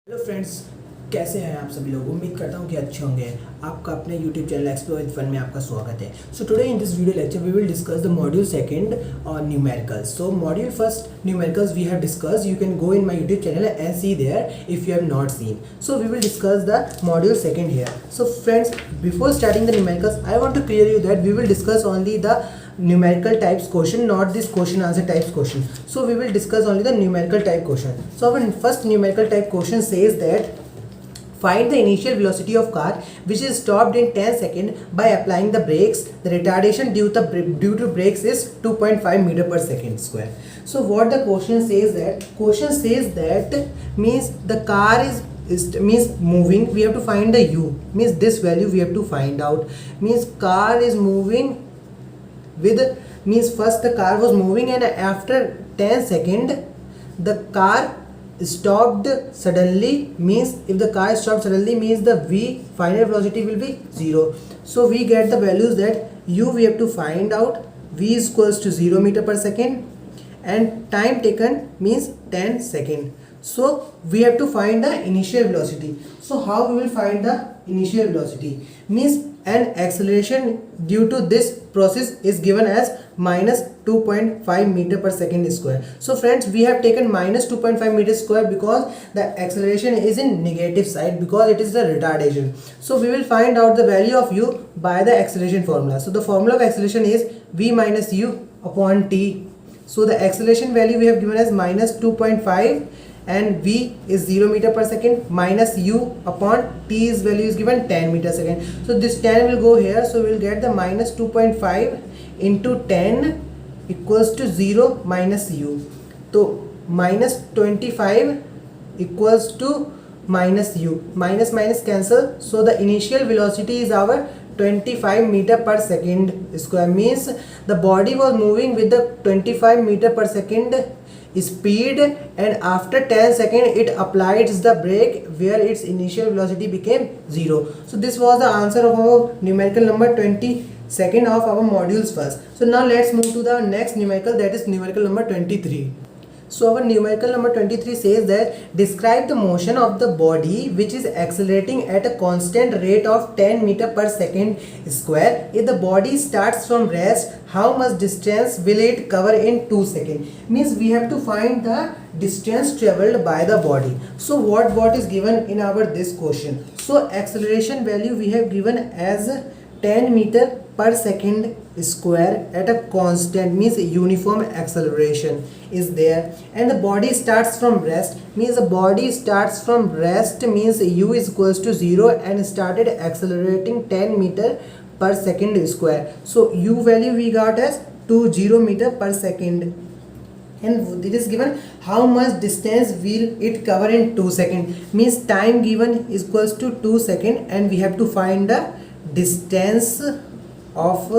Hello friends, कैसे हैं आप सभी लोग। उम्मीद करता हूं कि अच्छे होंगे। आपका अपने YouTube channel explore with fun में आपका स्वागत है। So today in this video lecture we will discuss the module second on numericals. So module first numericals we have discussed, you can go in my YouTube channel and see there if you have not seen. So we will discuss the module second here. So friends, before starting the numericals I want to clear you that we will discuss only the numerical types question, not this question answer types question. So we will discuss only the numerical type question. So our first numerical type question says that find the initial velocity of car which is stopped in 10 seconds by applying the brakes. The retardation due to brakes is 2.5 meter per second square. So what the question says that means the car is means moving. We have to find the u, means this value we have to find out. Means car is moving with, means first the car was moving and after 10 second the car stopped suddenly. Means if the car stopped suddenly means the v final velocity will be 0. So we get the values that u we have to find out. V is equals to 0 meter per second and time taken means 10 second. So we have to find the initial velocity. So how we will find the initial velocity? Means an acceleration due to this process is given as minus 2.5 meter per second square. So friends, we have taken minus 2.5 meter square because the acceleration is in negative side, because it is the retardation. So we will find out the value of u by the acceleration formula. So the formula of acceleration is v minus u upon t. So the acceleration value we have given as minus 2.5 and v is 0 meter per second minus u upon t's value is given 10 meter second. So this 10 will go here, so we will get the minus 2.5 into 10 equals to 0 minus u. So minus 25 equals to minus u, minus minus cancel. So the initial velocity is our 25 meter per second square. Means the body was moving with the 25 meter per second speed and after 10 seconds it applied the brake where its initial velocity became 0. So this was the answer of our numerical number 22nd of our modules first. So now let's move to the next numerical, that is numerical number 23. So our numerical number 23 says that describe the motion of the body which is accelerating at a constant rate of 10 meter per second square. If the body starts from rest, how much distance will it cover in 2 seconds? Means we have to find the distance traveled by the body. So what is given in our this question? So acceleration value we have given as 10 meter per second square at a constant, means uniform acceleration is there, and the body starts from rest. Means the body starts from rest means u is equals to 0 and started accelerating 10 meter per second square. So u value we got as 20 meter per second, and it is given how much distance will it cover in 2 seconds. Means time given is equals to 2 seconds and we have to find the distance of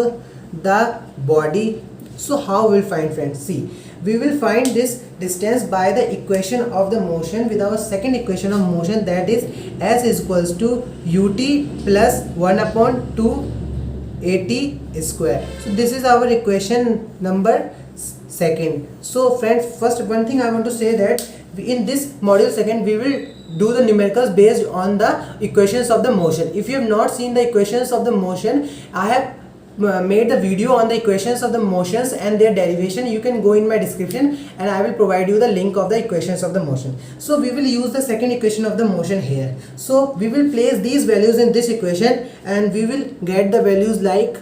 the body. So how we'll find, friends? See, we will find this distance by the equation of the motion with our second equation of motion, that is s is equals to ut plus 1 upon 2 at square. So this is our equation number second. So friends, first one thing I want to say that in this module second we will do the numericals based on the equations of the motion. If you have not seen the equations of the motion, I have made the video on the equations of the motions and their derivation. You can go in my description and I will provide you the link of the equations of the motion. So we will use the second equation of the motion here. So we will place these values in this equation and we will get the values like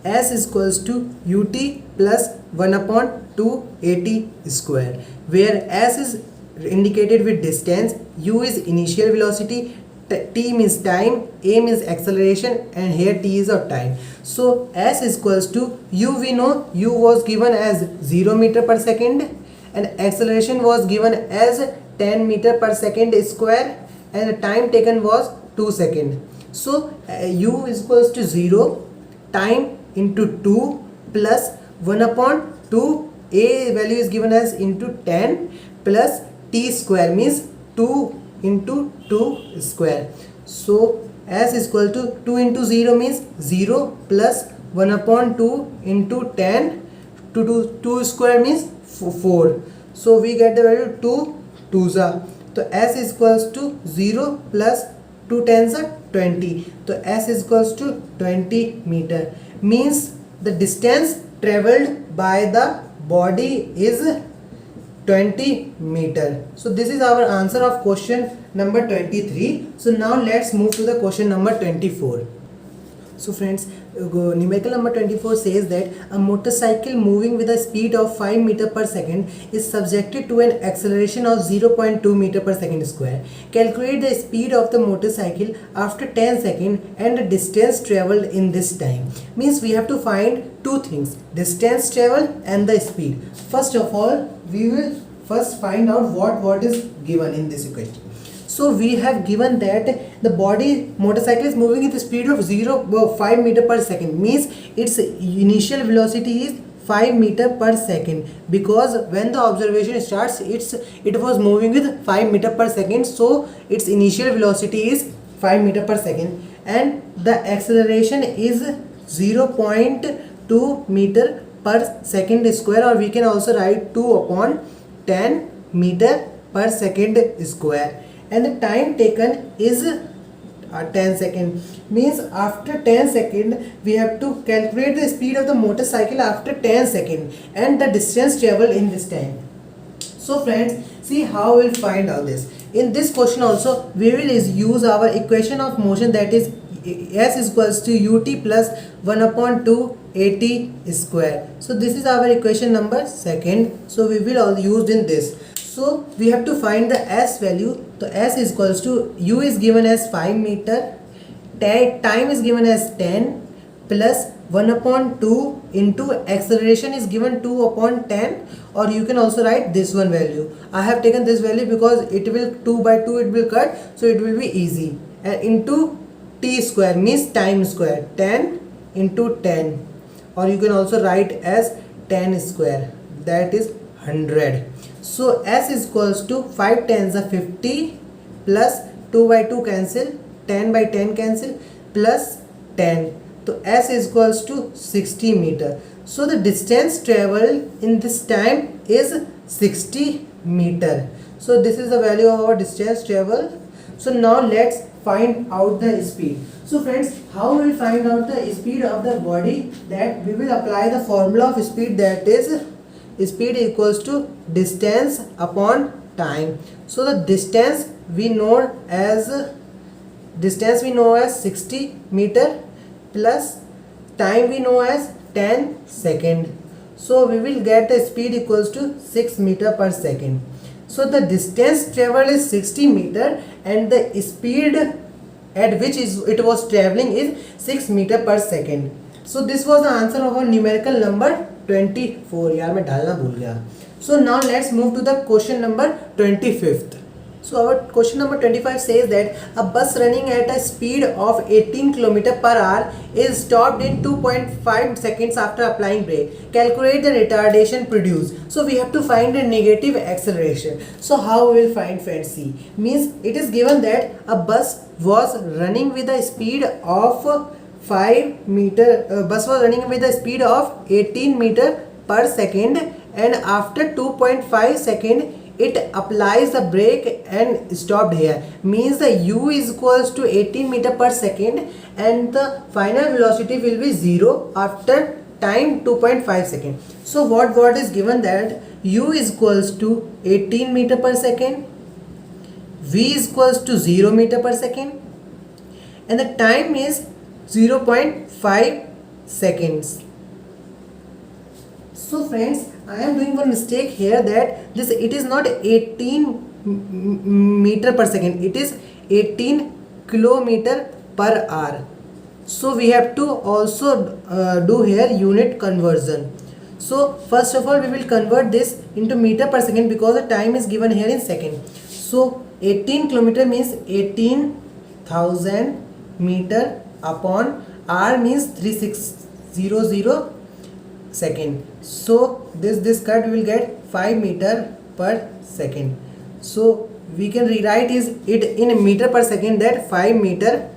s is equals to ut plus 1 upon 2 at square, where s is indicated with distance, u is initial velocity, t means time, a means acceleration, and here t is of time. So s is equals to u, we know u was given as 0 meter per second and acceleration was given as 10 meter per second square and the time taken was 2 seconds. So u is equals to 0, time into 2 plus 1 upon 2, a value is given as into 10 plus t square means 2 into 2 square. So s is equal to 2 into 0 means 0 plus 1 upon 2 into 10 to 2 square means 4. So we get the value 2 2s. तो s is equals to 0 plus 2 10 20, तो s is equals to 20 metre, means the distance travelled by the body is 20 meter. So this is our answer of question number 23. So now let's move to the question number 24. So friends, numerical number 24 says that a motorcycle moving with a speed of 5 meter per second is subjected to an acceleration of 0.2 meter per second square. Calculate the speed of the motorcycle after 10 seconds and the distance traveled in this time. Means we have to find two things: distance traveled and the speed. First of all, we will first find out what is given in this equation. So we have given that the motorcycle is moving at the speed of 5 meter per second, means its initial velocity is 5 meter per second, because when the observation starts it was moving with 5 meter per second, so its initial velocity is 5 meter per second, and the acceleration is 0.2 meter per second square, or we can also write 2 upon 10 meter per second square, and the time taken is 10 seconds, means after 10 seconds we have to calculate the speed of the motorcycle after 10 seconds and the distance traveled in this time. So friends, see how we will find out this. In this question also we will use our equation of motion, that is s is equals to ut plus 1 upon 2 at square. So this is our equation number second, so we will all used in this. So we have to find the s value. So s is equals to, u is given as 5 meter, time is given as 10, plus 1 upon 2 into acceleration is given 2 upon 10, or you can also write this one value. I have taken this value because it will 2 by 2 it will cut, so it will be easy, and into t square means time square, 10 into 10, or you can also write as 10 square, that is 100. So s is equals to 5 tens are 50, plus 2 by 2 cancel, 10 by 10 cancel, plus 10. So s is equals to 60 meter. So the distance traveled in this time is 60 meter. So this is the value of our distance travel. So now let's find out the speed. So friends, how we will find out the speed of the body? That we will apply the formula of speed, that is speed equals to distance upon time. So the distance we know as 60 meter, plus time we know as 10 second. So we will get the speed equals to 6 meter per second. So the distance traveled is 60 meter and the speed at which it was traveling is 6 meter per second. So this was the answer of our numerical number 24. यार मैं डालना भूल गया. So now let's move to the question number 25th. So our question number 25 says that a bus running at a speed of 18 km per hour is stopped in 2.5 seconds after applying brake. Calculate the retardation produced. So we have to find a negative acceleration. So how we will find, friends? See, means it is given that a bus was running with a speed of 5 meter. Bus was running with a speed of 18 meter per second, and after 2.5 second it applies the brake and stopped here, means the u is equals to 18 meter per second and the final velocity will be 0 after time 2.5 second. So what is given, that u is equals to 18 meter per second, v is equals to 0 meter per second, and the time is 0.5 seconds. So friends, I am doing one mistake here, that it is not 18 meter per second, it is 18 kilometer per hour. So we have to also do here unit conversion. So first of all we will convert this into meter per second, because the time is given here in second. So 18 kilometer means 18,000 meter upon r means 3600 second. So this cut we will get 5 meter per second. So we can rewrite it in meter per second, that 5 meter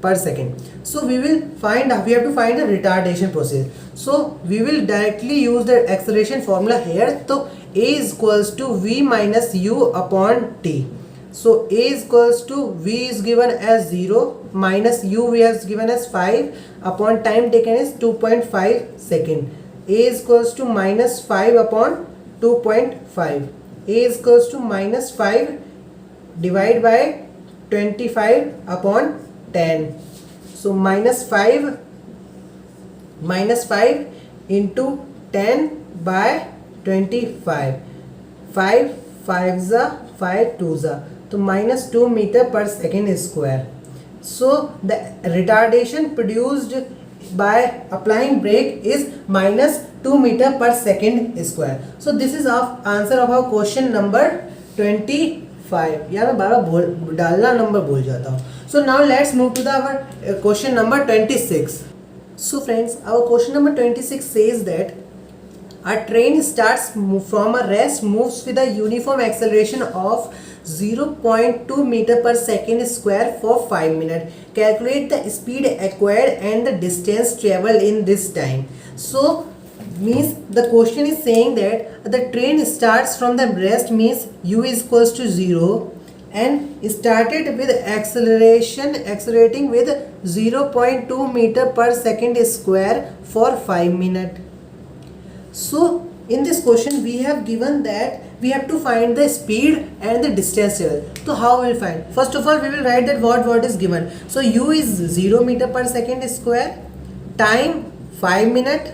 per second. So we have to find the retardation process. So we will directly use the acceleration formula here. So a is equals to v minus u upon t. So a is equals to v is given as 0 minus u we has given as 5 upon time taken is 2.5 second. A is equals to minus 5 upon 2.5. A is equals to minus 5 divided by 25 upon 10. So minus 5 into 10 by 25. 5 5s are 5 2s are. So minus 2 meter per second square. So the retardation produced by applying brake is minus 2 meter per second square. So this is our answer of our question number 25. यार मैं बार डालना number भूल जाता हूँ. So now let's move to the our question number 26. So friends, our question number 26 says that a train starts from a rest, moves with a uniform acceleration of 0.2 meter per second square for 5 minutes. Calculate the speed acquired and the distance traveled in this time. So means the question is saying that the train starts from the rest, means u is equals to 0 and started with accelerating with 0.2 meter per second square for 5 minutes. So in this question we have given that we have to find the speed and the distance travel. So how we will find? First of all we will write that what is given. So u is 0 meter per second square, time 5 minutes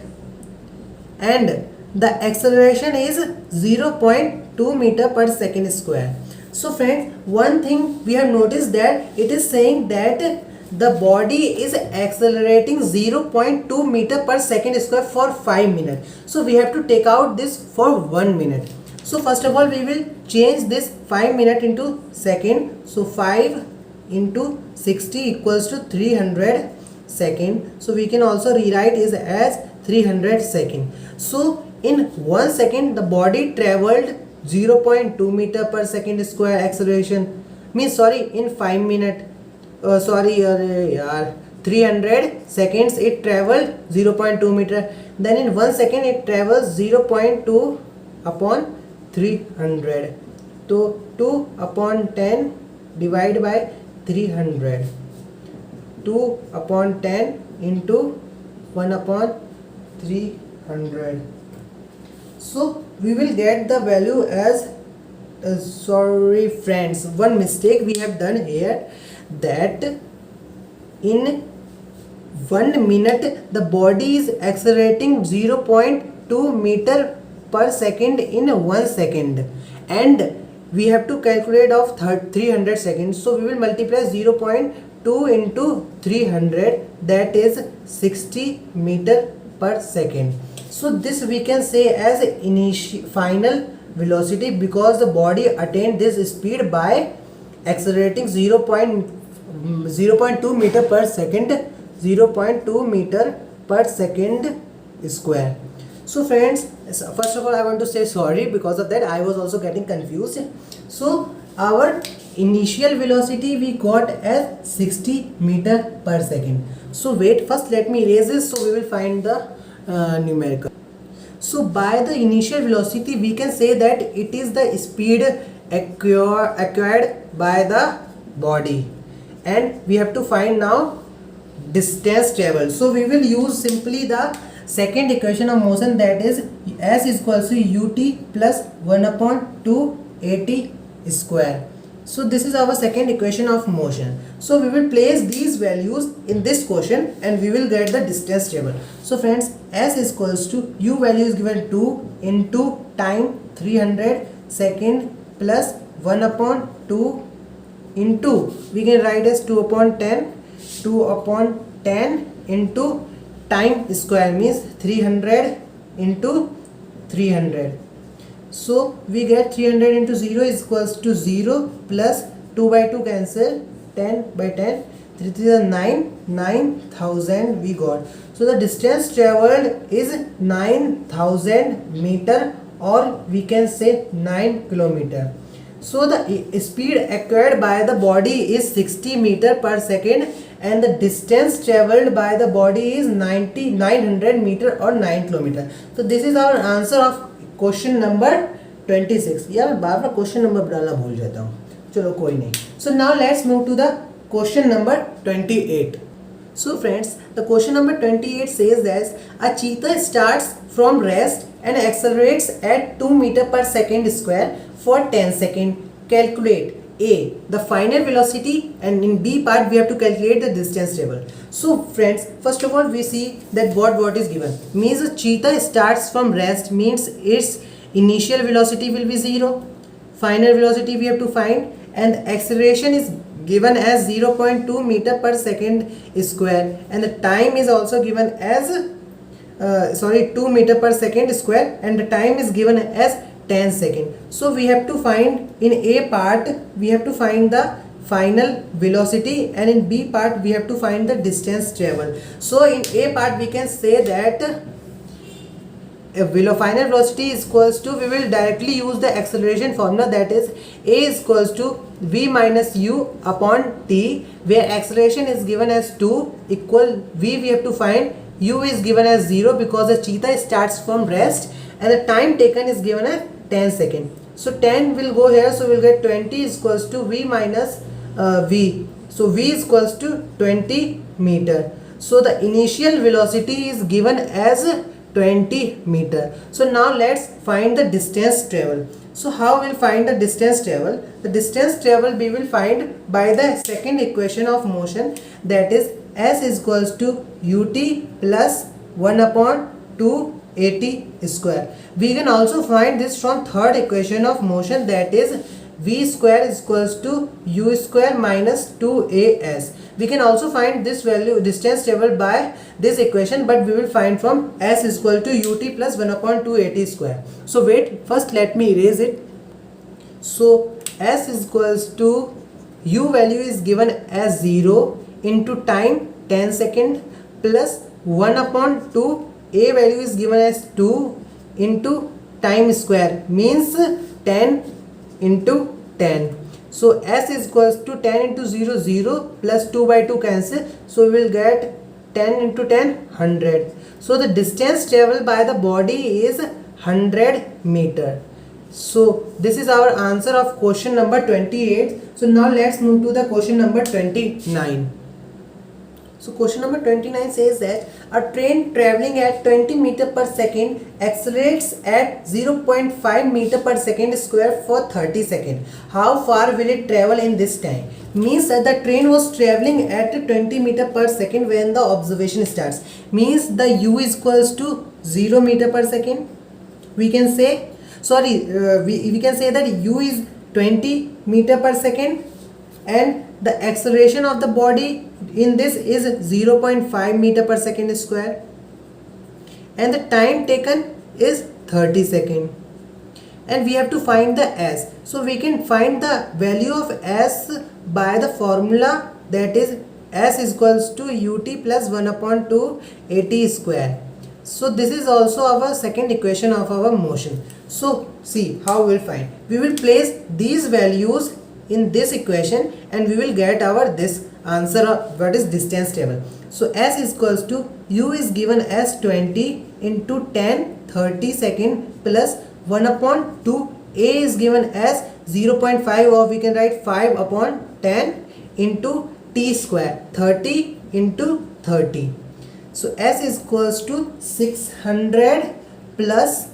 and the acceleration is 0.2 meter per second square. So friends, one thing we have noticed that it is saying that the body is accelerating 0.2 meter per second square for 5 minutes. So we have to take out this for 1 minute. So first of all we will change this 5 minute into second. So 5 into 60 equals to 300 second. So we can also rewrite it as 300 second. So in 1 second the body traveled 0.2 meter per second square acceleration, means sorry in 5 minutes 300 seconds it traveled 0.2 meter. Then in 1 second it travels 0.2 upon 300. So 2 upon 10 divided by 300. 2 upon 10 into 1 upon 300. So we will get the value as sorry friends, one mistake we have done here, that in 1 minute the body is accelerating 0.2 meter per second in 1 second and we have to calculate of 300 seconds. So we will multiply 0.2 into 300, that is 60 meter per second. So this we can say as final velocity because the body attained this speed by accelerating 0.2 meter per second, 0.2 meter per second square. So friends, first of all I want to say sorry because of that I was also getting confused. So our initial velocity we got as 60 meter per second. So wait, first let me erase this so we will find the numerical. So by the initial velocity we can say that it is the speed acquired by the body and we have to find now distance traveled. So we will use simply the second equation of motion, that is s is equals to ut plus 1 upon 2 at square. So this is our second equation of motion. So we will place these values in this question and we will get the distance traveled. So friends, s is equals to u value is given 2 into time 300 second plus 1 upon 2 into, we can write as 2 upon 10 into time square, means 300 into 300. So we get 300 into 0 is equals to 0 plus 2 by 2 cancel, 10 by 10, 3 3 is 9, 9000 we got. So the distance traveled is 9000 meter or we can say 9 kilometer. So the speed acquired by the body is 60 meter per second and the distance traveled by the body is 900 meter or 9 kilometer. So this is our answer of question number 26. यार बार बार question number डालना भूल जाता हूँ. चलो कोई नहीं. So now let's move to the question number 28. So friends, the question number 28 says that a cheetah starts from rest and accelerates at 2 meter per second square for 10 seconds. Calculate A, the final velocity, and in B part we have to calculate the distance travel. So friends, first of all we see that what is given. Means a cheetah starts from rest, means its initial velocity will be 0. Final velocity we have to find, and acceleration is given as 0.2 meter per second square, and the time is also given as 2 meter per second square, and the time is given as 10 seconds. So we have to find, in A part we have to find the final velocity, and in B part we have to find the distance travel. So in A part we can say that final velocity is equals to, we will directly use the acceleration formula, that is A is equals to v minus u upon t, where acceleration is given as 2 equal v we have to find, u is given as 0 because the cheetah starts from rest, and the time taken is given as 10 seconds. So 10 will go here, so we'll get 20 is equals to v minus v. So v is equals to 20 meter. So the initial velocity is given as 20 meter. So now let's find the distance travel. So how we'll find the distance travel? The distance travel we will find by the second equation of motion, that is s is equals to ut plus 1 upon 2 at square. We can also find this from third equation of motion, that is v square is equals to u square minus 2as. We can also find this value distance travel by this equation, but we will find from s is equal to ut plus 1 upon 2 at square. So wait, first let me erase it. So s is equals to, u value is given as 0 into time 10 second plus 1 upon 2, a value is given as 2 into time square, means 10 into 10. So s is equals to 10 into 0 0 plus 2 by 2 cancel, so we will get 10 into 10 100. So the distance traveled by the body is 100 meter. So this is our answer of question number 28. So now let's move to the question number 29. So question number 29 says that a train traveling at 20 meter per second accelerates at 0.5 meter per second square for 30 seconds. How far will it travel in this time? Means that the train was traveling at 20 meter per second when the observation starts. Means the u is equals to 0 meter per second. We can say, we can say that u is 20 meter per second, and the acceleration of the body in this is 0.5 meter per second square, and the time taken is 30 seconds, and we have to find the s. So we can find the value of s by the formula, that is s is equals to ut plus 1 upon 2 at square. So this is also our second equation of our motion. So see how we will find. We will place these values in this equation, and we will get our this answer of what is distance travel. So s is equals to, u is given as 20 into 10 30 second plus 1 upon 2, a is given as 0.5, or we can write 5 upon 10 into t square, 30 into 30. So s is equals to 600 plus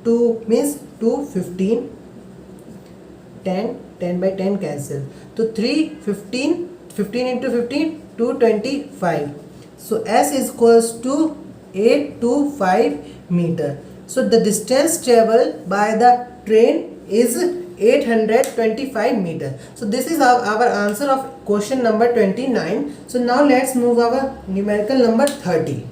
2 means 215, 10 by 10 cancel, so 315, 15 into 15 225. So s is equals to 825 meter. So the distance traveled by the train is 825 meter. So this is our answer of question number 29. So now let's move our numerical number 30.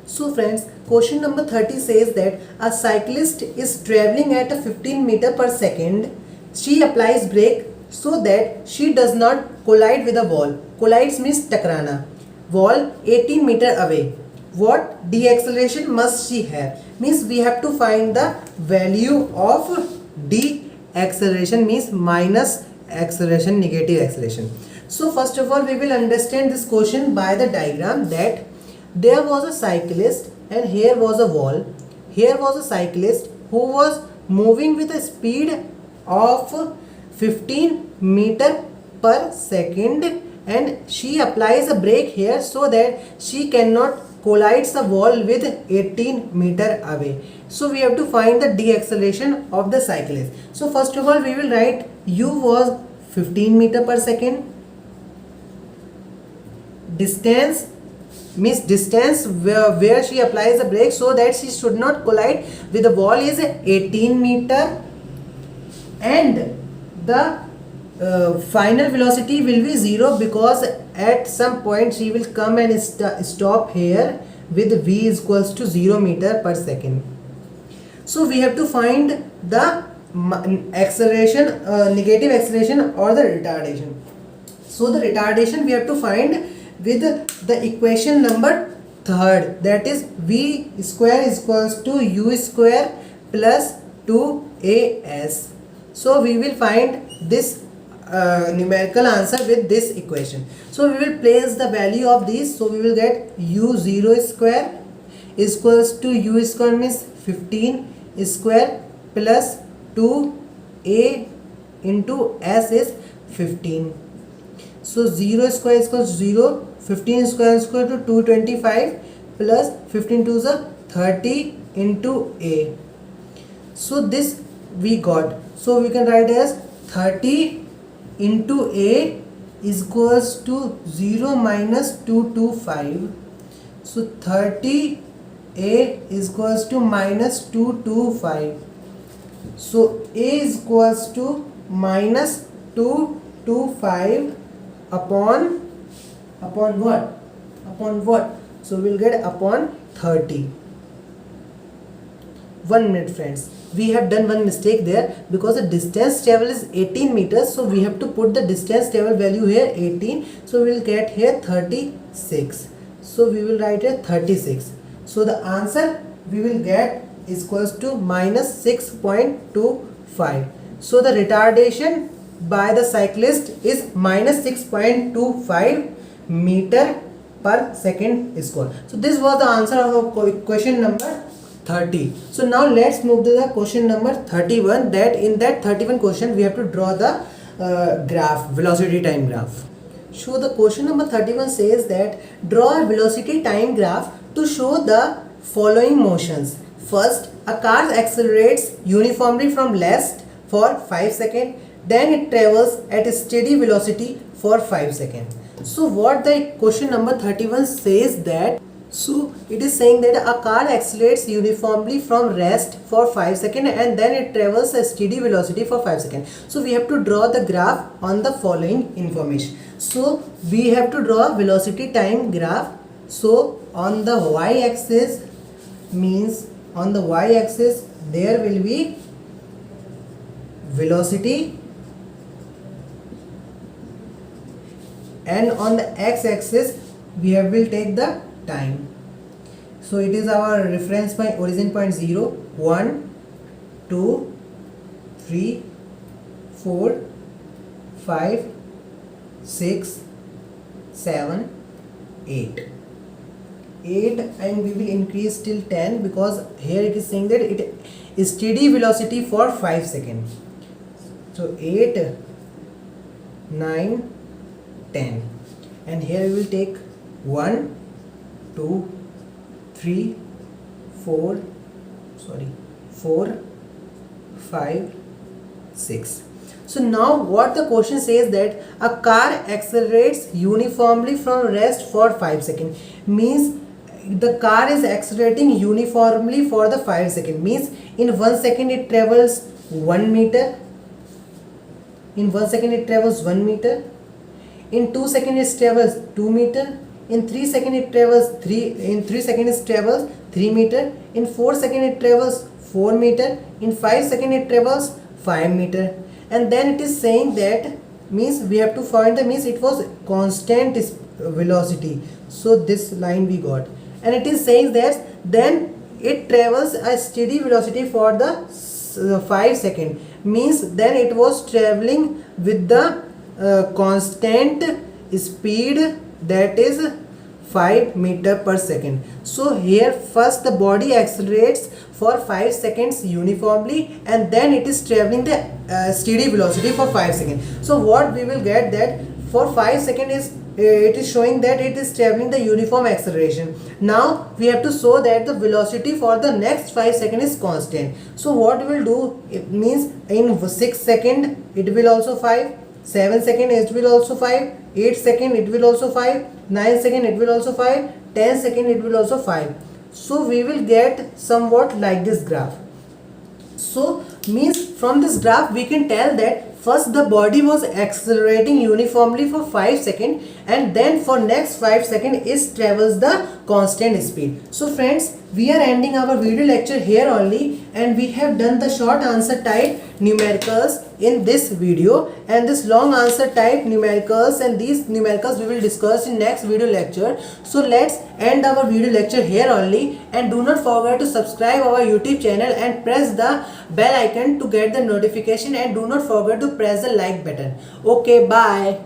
So friends, question number 30 says that a cyclist is traveling at a 15 meter per second. She applies brake so that she does not collide with a wall. Collides means takrana. Wall 18 meter away. What deceleration must she have? Means we have to find the value of deceleration, means minus acceleration, negative acceleration. So first of all we will understand this question by the diagram, that there was a cyclist and here was a wall. Here was a cyclist who was moving with a speed of 15 meter per second, and she applies a brake here so that she cannot collides the wall with 18 meter away. So we have to find the deceleration of the cyclist. So first of all we will write u was 15 meter per second. Distance means distance where she applies the brake so that she should not collide with the wall is 18 meter, and the final velocity will be 0 because at some point she will come and stop here with v is equals to 0 meter per second. So we have to find the acceleration, negative acceleration or the retardation. So the retardation we have to find with the equation number 3rd, that is v square is equals to u square plus 2as. So we will find this numerical answer with this equation. So we will place the value of these. So we will get u0 square is equals to u square means 15 square plus 2a into s is 15. So 0 square is equals to 0, 15 square is equal to 225 plus 15 to the 30 into a. So this we got. So we can write as 30 into a is equals to 0 minus 225. So 30 a is equals to minus 225. So a is equals to minus 225 upon what? Upon what? So we'll get upon 30. 1 minute friends, we have done one mistake there because the distance travel is 18 meters, so we have to put the distance travel value here 18, so we will get here 36. So we will write here 36. So the answer we will get is equals to minus 6.25. So the retardation by the cyclist is minus 6.25 meter per second square. So this was the answer of question number 30. So now let's move to the question number 31. That in that 31 question we have to draw the graph, velocity time graph. So the question number 31 says that draw a velocity time graph to show the following motions. First, a car accelerates uniformly from left for 5 seconds, then it travels at a steady velocity for 5 seconds. So what the question number 31 says that, so it is saying that a car accelerates uniformly from rest for 5 seconds and then it travels a steady velocity for 5 seconds. So we have to draw the graph on the following information. So we have to draw velocity time graph. So on the y-axis means on the y-axis there will be velocity, and on the x-axis we will take the time. So it is our reference point, origin point 0, 1, 2, 3, 4, 5, 6, 7, 8. 8, and we will increase till 10 because here it is saying that it is steady velocity for 5 seconds. So 8, 9, 10, and here we will take 1, 2, 3, 4, 5, 6. So now what the question says that a car accelerates uniformly from rest for 5 seconds, means the car is accelerating uniformly for the 5 seconds, means in 1 second it travels 1 meter, in 1 second it travels 1 meter, in 2 seconds it travels 2 meter, in 3 seconds it travels 3 meter, in 4 seconds it travels 4 meter, in 5 seconds it travels 5 meter, and then it is saying that means we have to find the means it was constant velocity. So this line we got, and it is saying that then it travels a steady velocity for the 5 seconds, means then it was traveling with the constant speed, that is 5 meter per second. So here first the body accelerates for 5 seconds uniformly, and then it is traveling the steady velocity for 5 seconds. So what we will get that for 5 seconds is it is showing that it is traveling the uniform acceleration. Now we have to show that the velocity for the next 5 seconds is constant. So what we will do, it means in 6 seconds it will also 5, 7 seconds it will also 5, 8 seconds it will also 5, 9 seconds it will also 5, 10 seconds it will also 5. So we will get somewhat like this graph. So means from this graph we can tell that first the body was accelerating uniformly for 5 seconds, and then for next 5 seconds it travels the constant speed. So friends, we are ending our video lecture here only, and we have done the short answer type numericals in this video, and this long answer type numericals and these numericals we will discuss in next video lecture. So let's end our video lecture here only, and do not forget to subscribe our YouTube channel and press the bell icon to get the notification, and do not forget to press the like button. Okay, bye.